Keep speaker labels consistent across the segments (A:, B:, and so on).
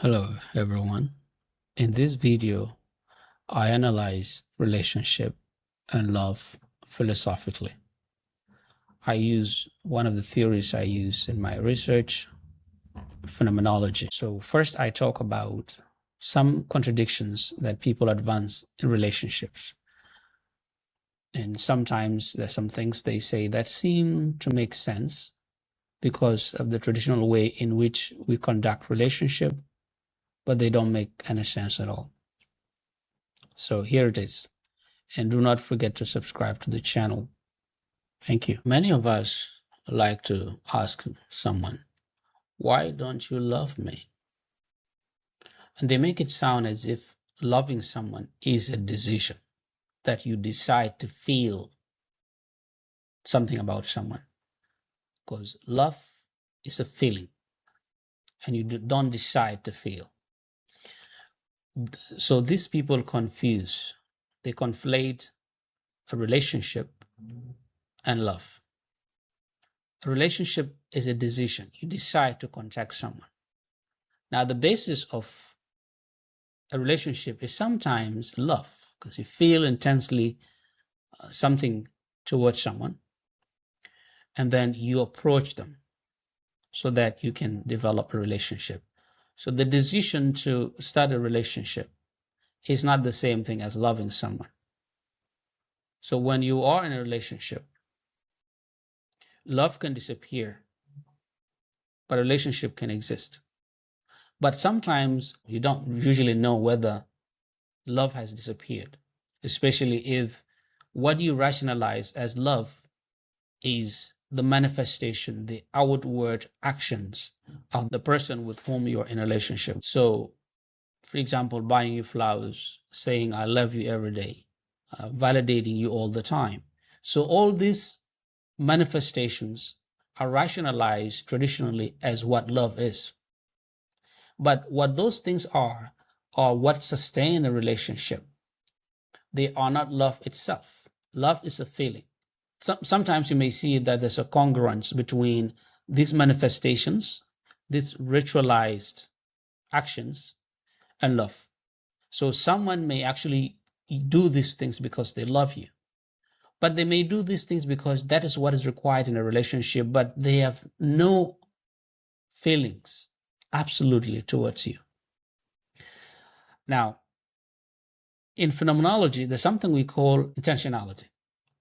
A: Hello everyone. In this video, I analyze relationship and love philosophically. I use one of the theories I use in my research, phenomenology. So first I talk about some contradictions that people advance in relationships. And sometimes there's some things they say that seem to make sense because of the traditional way in which we conduct relationship, but they don't make any sense at all. So here it is. And do not forget to subscribe to the channel. Thank you. Many of us like to ask someone, why don't you love me? And they make it sound as if loving someone is a decision, that you decide to feel something about someone. Because love is a feeling, and you don't decide to feel. So these people confuse, they conflate a relationship and love. A relationship is a decision. You decide to contact someone. Now, the basis of a relationship is sometimes love, because you feel intensely something towards someone, and then you approach them so that you can develop a relationship. So the decision to start a relationship is not the same thing as loving someone. So when you are in a relationship, love can disappear, but a relationship can exist. But sometimes you don't usually know whether love has disappeared, especially if what you rationalize as love is the manifestation, the outward actions of the person with whom you're in a relationship. So, for example, buying you flowers, saying I love you every day, validating you all the time. So all these manifestations are rationalized traditionally as what love is. But what those things are what sustain a relationship. They are not love itself. Love is a feeling. Sometimes you may see that there's a congruence between these manifestations, these ritualized actions, and love. So someone may actually do these things because they love you, but they may do these things because that is what is required in a relationship, but they have no feelings absolutely towards you. Now, in phenomenology, there's something we call intentionality.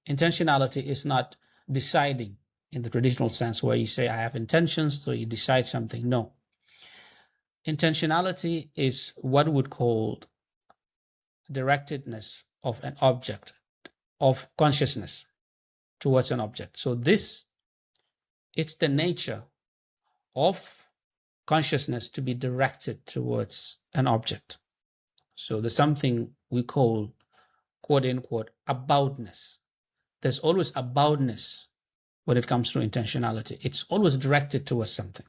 A: Intentionality is not deciding in the traditional sense where you say, I have intentions, so you decide something. No. Intentionality is what we would call directedness of an object, of consciousness towards an object. So it's the nature of consciousness to be directed towards an object. So there's something we call, quote unquote, aboutness. There's always aboutness when it comes to intentionality. It's always directed towards something.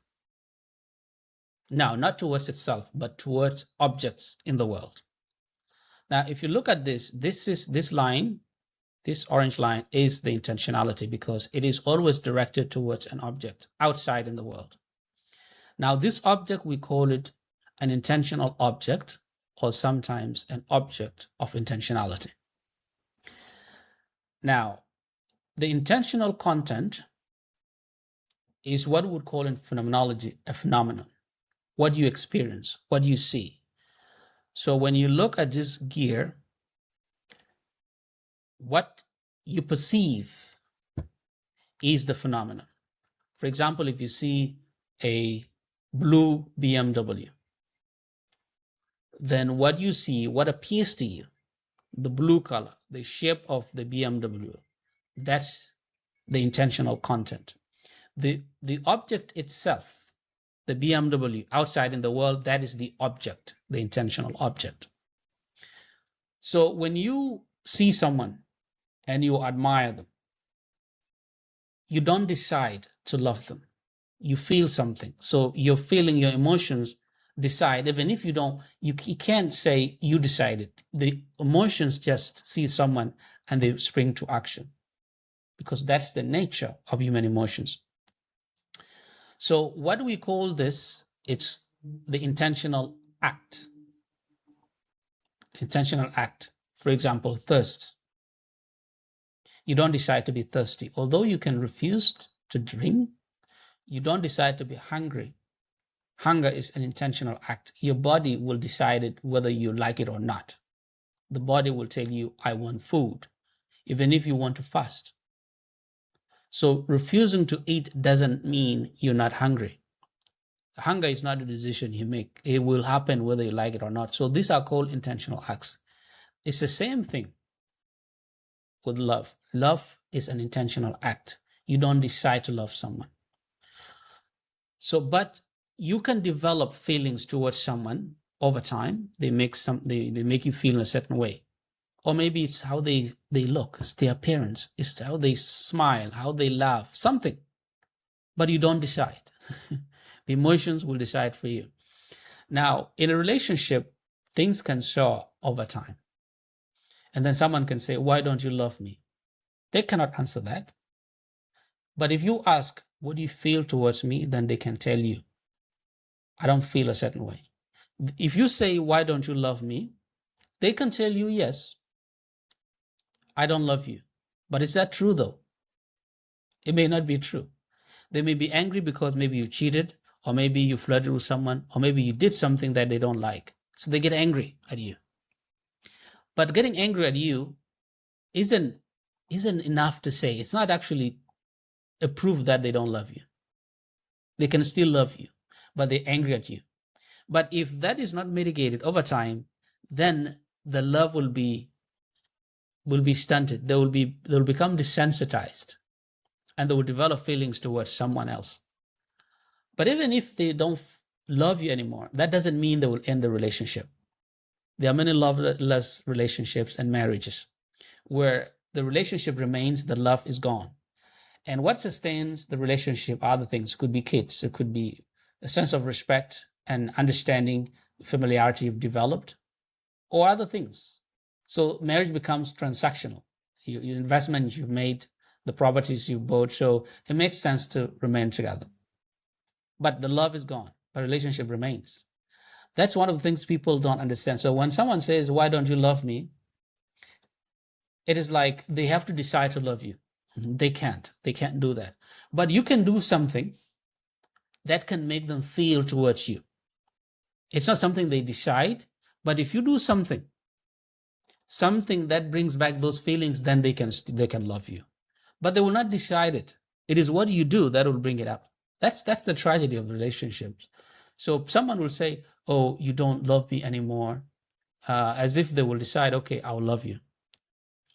A: Now, not towards itself, but towards objects in the world. Now, if you look at this line, this orange line is the intentionality because it is always directed towards an object outside in the world. Now, this object, we call it an intentional object, or sometimes an object of intentionality. Now, the intentional content is what we would call in phenomenology a phenomenon. What you experience, what you see. So when you look at this gear, what you perceive is the phenomenon. For example, if you see a blue BMW, then what you see, what appears to you, the blue color, the shape of the BMW, that's the intentional content. The object itself, the BMW outside in the world, that is the object, the intentional object. So when you see someone and you admire them, you don't decide to love them. You feel something. So your feeling, your emotions decide, even if you don't, you can't say you decided. The emotions just see someone and they spring to action because that's the nature of human emotions. So what we call this, it's the intentional act. Intentional act. For example, thirst. You don't decide to be thirsty. Although you can refuse to drink, you don't decide to be hungry. Hunger is an intentional act. Your body will decide it whether you like it or not. The body will tell you, I want food, even if you want to fast. So refusing to eat doesn't mean you're not hungry. Hunger is not a decision you make. It will happen whether you like it or not. So these are called intentional acts. It's the same thing with love. Love is an intentional act. You don't decide to love someone. So, but you can develop feelings towards someone over time. They make you feel in a certain way. Or maybe it's how they look, it's their appearance, it's how they smile, how they laugh, something. But you don't decide. The emotions will decide for you. Now, in a relationship, things can soar over time. And then someone can say, why don't you love me? They cannot answer that. But if you ask, what do you feel towards me? Then they can tell you, I don't feel a certain way. If you say, why don't you love me? They can tell you, yes, I don't love you. But is that true though? It may not be true. They may be angry because maybe you cheated, or maybe you flirted with someone, or maybe you did something that they don't like. So they get angry at you. But getting angry at you isn't enough to say. It's not actually a proof that they don't love you. They can still love you, but they're angry at you. But if that is not mitigated over time, then the love will be stunted. They will become desensitized, and they will develop feelings towards someone else. But even if they don't love you anymore, that doesn't mean they will end the relationship. There are many loveless relationships and marriages where the relationship remains, the love is gone. And what sustains the relationship are other things. It could be kids, it could be a sense of respect and understanding, familiarity you've developed, or other things. So marriage becomes transactional. Your investment you've made, the properties you bought, so it makes sense to remain together. But the love is gone, but relationship remains. That's one of the things people don't understand. So when someone says, why don't you love me? It is like they have to decide to love you. They can't do that. But you can do something that can make them feel towards you. It's not something they decide, but if you do something that brings back those feelings, then they can love you. But they will not decide it. It is what you do that will bring it up. That's the tragedy of relationships. So someone will say, oh, you don't love me anymore, as if they will decide, okay, I will love you.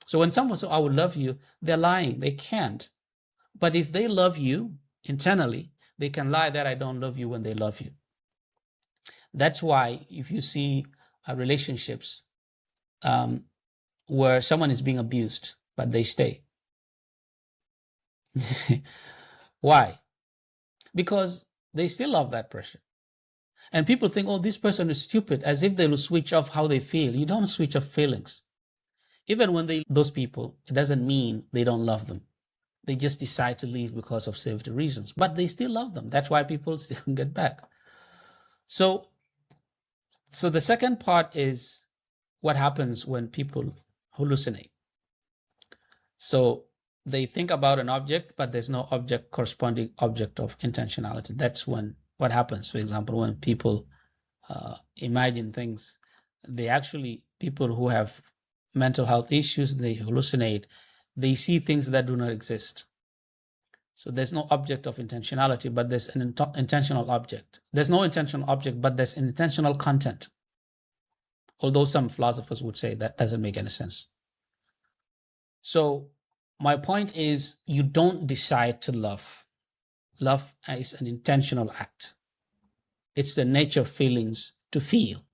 A: So when someone says, I will love you, they're lying. They can't. But if they love you internally, they can lie that I don't love you when they love you. That's why if you see relationships where someone is being abused, but they stay. Why? Because they still love that person. And people think, oh, this person is stupid, as if they will switch off how they feel. You don't switch off feelings. Even when those people, it doesn't mean they don't love them. They just decide to leave because of safety reasons, but they still love them. That's why people still get back. So the second part is what happens when people hallucinate. So they think about an object, but there's no corresponding object of intentionality. That's what happens. For example, when people imagine things, people who have mental health issues, they hallucinate. They see things that do not exist. So there's no object of intentionality, but there's an intentional object. There's no intentional object, but there's an intentional content. Although some philosophers would say that doesn't make any sense. So my point is, you don't decide to love. Love is an intentional act. It's the nature of feelings to feel.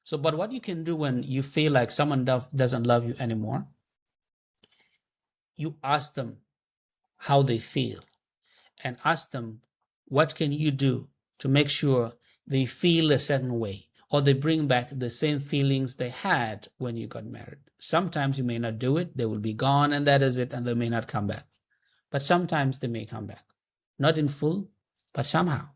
A: So, but what you can do when you feel like someone doesn't love you anymore, you ask them how they feel and ask them, what can you do to make sure they feel a certain way, or they bring back the same feelings they had when you got married. Sometimes you may not do it, they will be gone and that is it, and they may not come back. But sometimes they may come back. Not in full, but somehow.